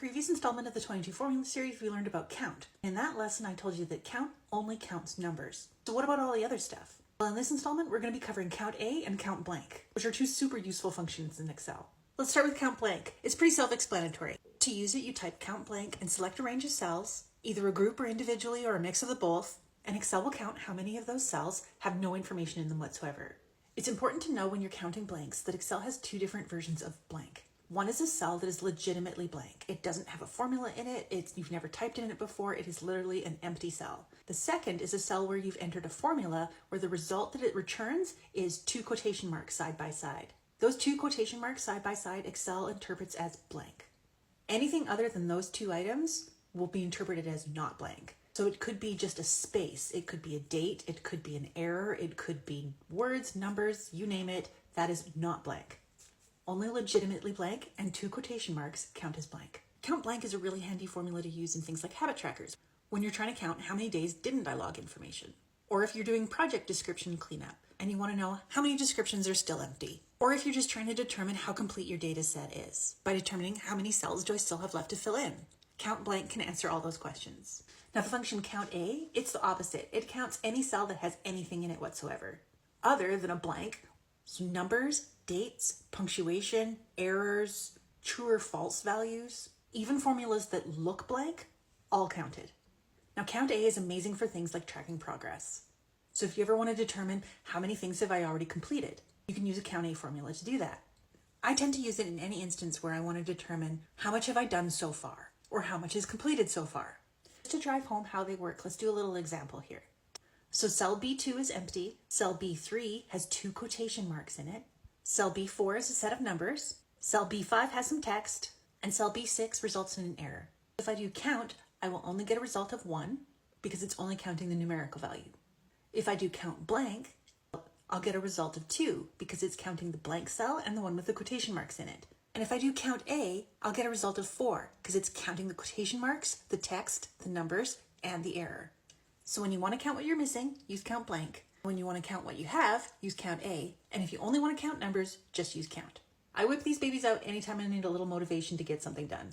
previous installment of the 22 formula series, we learned about count. In that lesson, I told you that count only counts numbers. So what about all the other stuff? Well, in this installment, we're going to be covering count A and count blank, which are two super useful functions in Excel. Let's start with count blank. It's pretty self-explanatory. To use it, you type count blank and select a range of cells, either a group or individually or a mix of the both, and Excel will count how many of those cells have no information in them whatsoever. It's important to know when you're counting blanks that Excel has two different versions of blank. One is a cell that is legitimately blank. It doesn't have a formula in it. You've never typed in it before. It is literally an empty cell. The second is a cell where you've entered a formula where the result that it returns is two quotation marks side by side. Those two quotation marks side by side, Excel interprets as blank. Anything other than those two items will be interpreted as not blank. So it could be just a space. It could be a date. It could be an error. It could be words, numbers, you name it. That is not blank. Only legitimately blank and two quotation marks count as blank. Count blank is a really handy formula to use in things like habit trackers, when you're trying to count how many days didn't I log information. Or if you're doing project description cleanup and you want to know how many descriptions are still empty. Or if you're just trying to determine how complete your data set is, by determining how many cells do I still have left to fill in. Count blank can answer all those questions. Now the function count A, it's the opposite. It counts any cell that has anything in it whatsoever, other than a blank. So numbers, dates, punctuation, errors, true or false values, even formulas that look blank, all counted. Now count A is amazing for things like tracking progress. So if you ever want to determine how many things have I already completed, you can use a count A formula to do that. I tend to use it in any instance where I want to determine how much have I done so far, or how much is completed so far. To drive home how they work, let's do a little example here. So cell B2 is empty, cell B3 has two quotation marks in it, cell B4 is a set of numbers, cell B5 has some text, and cell B6 results in an error. If I do count, I will only get a result of 1 because it's only counting the numerical value. If I do count blank, I'll get a result of 2 because it's counting the blank cell and the one with the quotation marks in it. And if I do count A, I'll get a result of 4 because it's counting the quotation marks, the text, the numbers, and the error. So when you want to count what you're missing, use count blank. When you want to count what you have, use count A. And if you only want to count numbers, just use count. I whip these babies out anytime I need a little motivation to get something done.